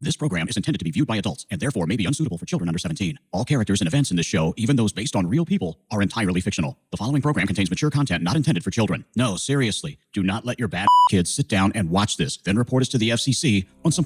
This program is intended to be viewed by adults and therefore may be unsuitable for children under 17. All characters and events in this show, even those based on real people, are entirely fictional. The following program contains mature content not intended for children. No, seriously, do not let your bad kids sit down and watch this, then report us to the FCC on some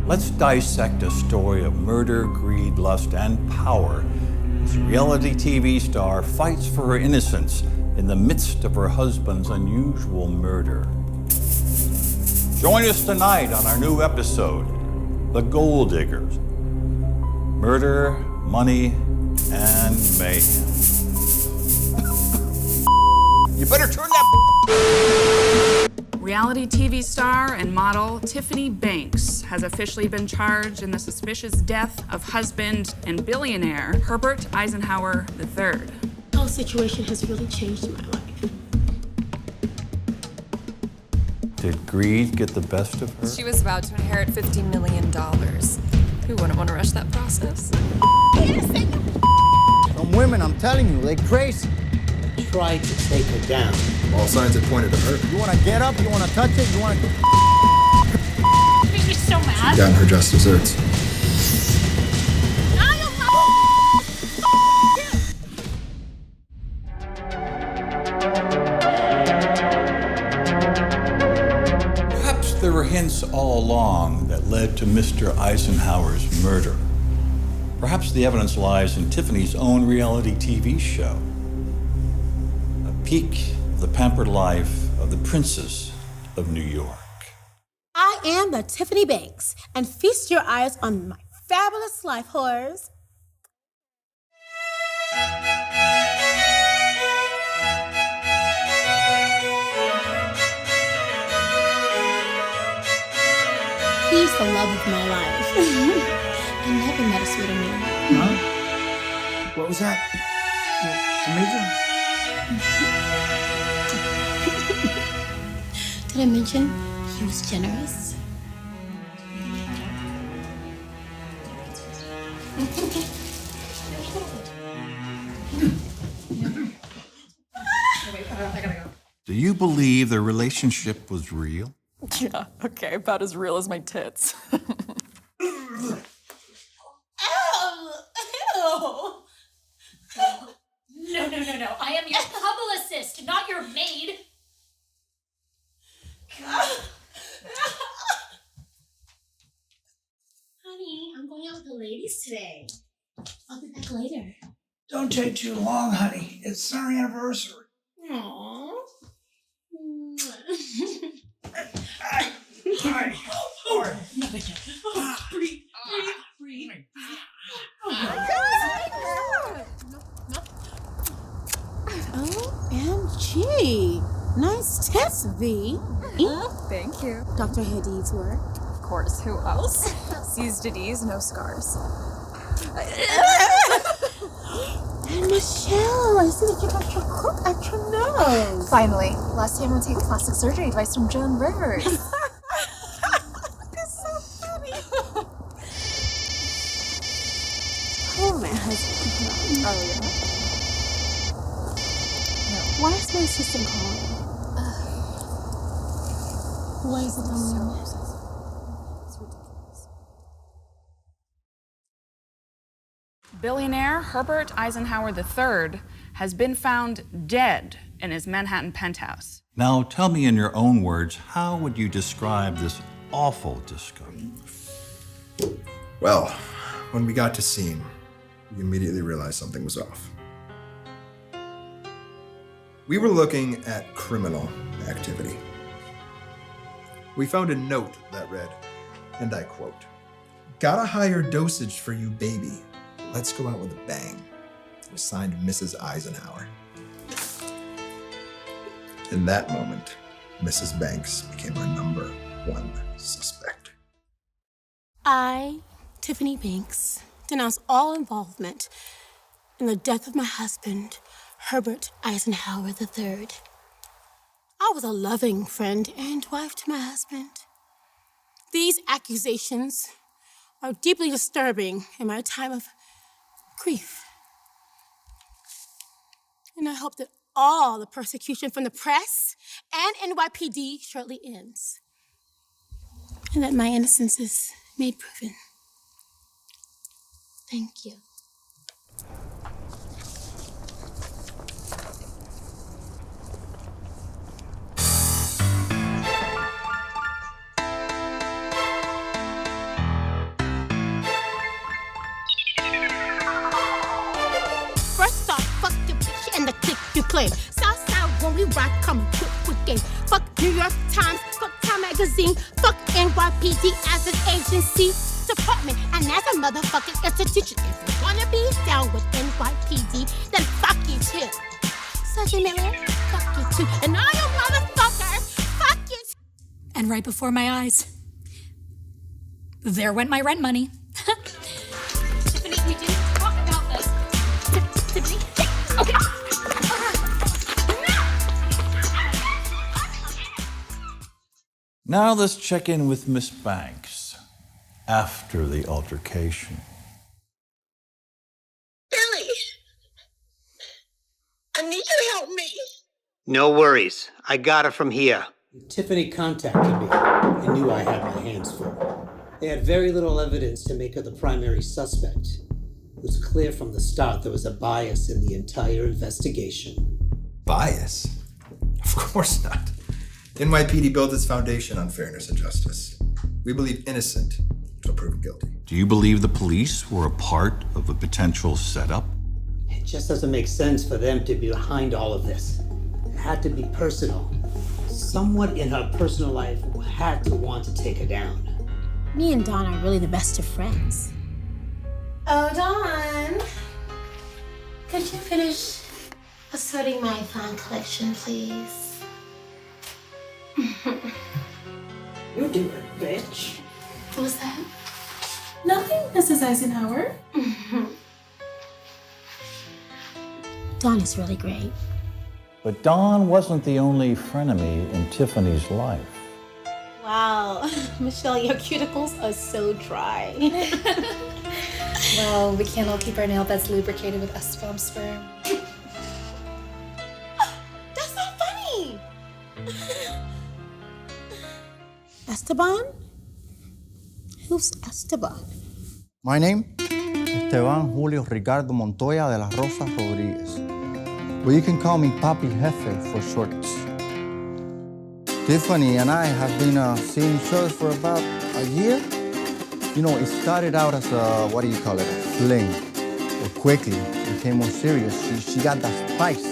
Let's dissect a story of murder, greed, lust, and power as reality TV star fights for her innocence in the midst of her husband's unusual murder. Join us tonight on our new episode, The Gold Diggers. Murder, money, and mayhem. You better turn that Reality TV star and model Tiffany Banks has officially been charged in the suspicious death of husband and billionaire Herbert Eisenhower III. The whole situation has really changed my life. Did greed get the best of her? She was about to inherit $50 million. Who wouldn't want to rush that process? Some women, I'm telling you, they're crazy. Try to take her down. All signs have pointed to her. You want to get up, you want to touch it, you want to... Make me so mad. Gotten her just desserts. Perhaps there were hints all along that led to Mr. Eisenhower's murder. Perhaps the evidence lies in Tiffany's own reality TV show. A peek of the pampered life of the Princess of New York. I am the Tiffany Banks, and feast your eyes on my fabulous life, whores. He's the love of my life. I never met a sweeter man. Huh? What was that? Did I mention he was generous? Do you believe their relationship was real? Yeah, okay, about as real as my tits. No. I am your publicist, not your maid. Honey, I'm going out with the ladies today. I'll be back later. Don't take too long, honey. It's our anniversary. Aww. Hi. Breathe. OMG. Nice test, V. Thank you. Dr. Hadid's work. Of course, who else? Seized at ease, no scars. And Michelle, I see that you got your hook at your nose. Finally, last time we'll take plastic surgery advice from Joan Rivers. That's so funny. Oh, my husband. Oh, yeah? Why is my assistant calling? Why is it on your nose? Billionaire Herbert Eisenhower III has been found dead in his Manhattan penthouse. Now tell me in your own words, how would you describe this awful discovery? Well, when we got to scene, we immediately realized something was off. We were looking at criminal activity. We found a note that read, and I quote, "Got a higher dosage for you, baby. Let's go out with a bang." It was signed Mrs. Eisenhower. In that moment, Mrs. Banks became our number one suspect. I, Tiffany Banks, denounce all involvement in the death of my husband, Herbert Eisenhower III. I was a loving friend and wife to my husband. These accusations are deeply disturbing in my time of grief. And I hope that all the persecution from the press and NYPD shortly ends. And that my innocence is made proven. Thank you. First off, fuck your bitch and the clique you claim. Southside when we rock, come equipped with game. Fuck New York Times, fuck Time Magazine, fuck NYPD as an agency department and as a motherfucking institution. If you wanna be down with NYPD, then fuck you too. Sergeant Miller, fuck you too. And all you motherfuckers, fuck you too. And right before my eyes, there went my rent money. Tiffany, we didn't talk about this. Tiffany, okay. Now let's check in with Miss Banks after the altercation. Billy! I need you to help me. No worries. I got it from here. Tiffany contacted me. I knew I had my hands full. They had very little evidence to make her the primary suspect. It was clear from the start there was a bias in the entire investigation. Bias? Of course not. NYPD built its foundation on fairness and justice. We believe innocent until proven guilty. Do you believe the police were a part of a potential setup? It just doesn't make sense for them to be behind all of this. It had to be personal. Someone in her personal life had to want to take her down. Me and Dawn are really the best of friends. Oh, Dawn. Could you finish assorting my fine collection, please? You do it, bitch. What was that? Nothing, Mrs. Eisenhower. Dawn is really great. But Dawn wasn't the only frenemy in Tiffany's life. Wow, Michelle, your cuticles are so dry. Well, we can't all keep our nail beds lubricated with Esteban sperm. That's not funny. Esteban? Who's Esteban? My name? Esteban Julio Ricardo Montoya de las Rosas Rodriguez. But you can call me Papi Jefe for short. Tiffany and I have been seeing each other for about a year. You know, it started out as a, what do you call it, a fling. But quickly became more serious. She got that spice.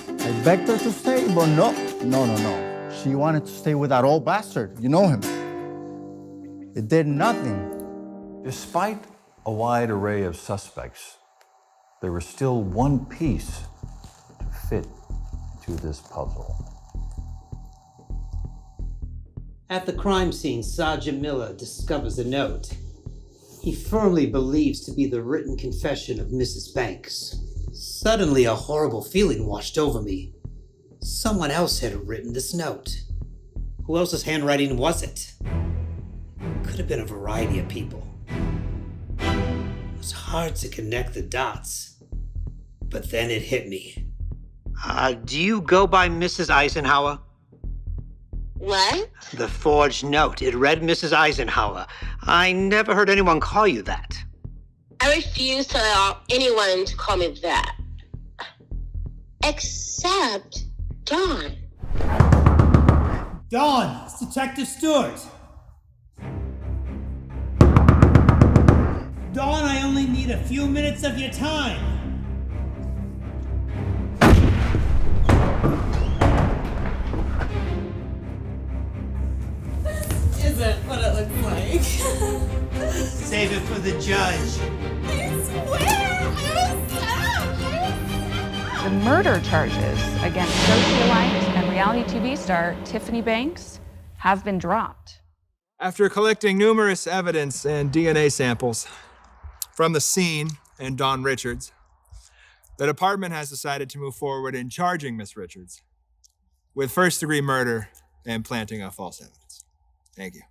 I begged her to stay, but no. She wanted to stay with that old bastard. You know him. It did nothing. Despite a wide array of suspects, there was still one piece to fit to this puzzle. At the crime scene, Sergeant Miller discovers a note he firmly believes to be the written confession of Mrs. Banks. Suddenly, a horrible feeling washed over me. Someone else had written this note. Who else's handwriting was it? Could have been a variety of people. It was hard to connect the dots, but then it hit me. Do you go by Mrs. Eisenhower? What? The forged note. It read Mrs. Eisenhower. I never heard anyone call you that. I refuse to allow anyone to call me that. Except Dawn. Dawn, it's Detective Stewart. Dawn, I only need a few minutes of your time. Isn't what it looks like. Save it for the judge. I swear! The murder charges against socialite and reality TV star Tiffany Banks have been dropped. After collecting numerous evidence and DNA samples from the scene and Dawn Richards, the department has decided to move forward in charging Miss Richards with first-degree murder and planting of false evidence. Thank you.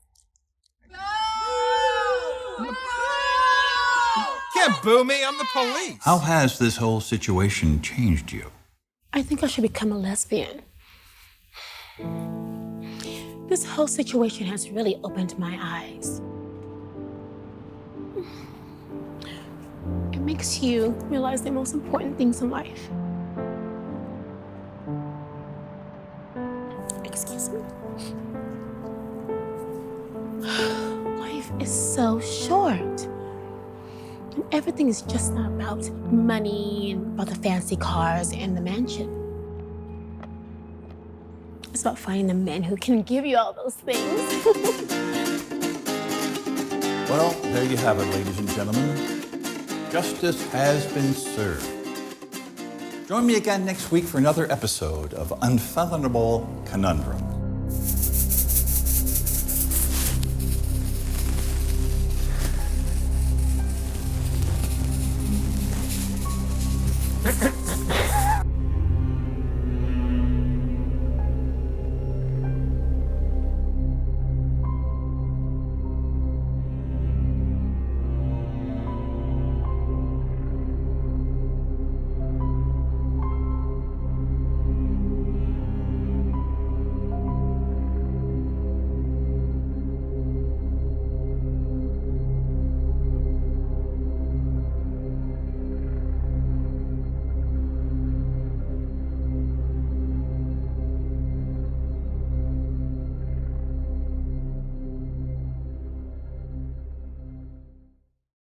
Can't boo me, I'm the police. How has this whole situation changed you? I think I should become a lesbian. This whole situation has really opened my eyes. It makes you realize the most important things in life. Excuse me. Life is so short. And everything is just not about money and about the fancy cars and the mansion. It's about finding the men who can give you all those things. Well, there you have it, ladies and gentlemen. Justice has been served. Join me again next week for another episode of Unfathomable Conundrums.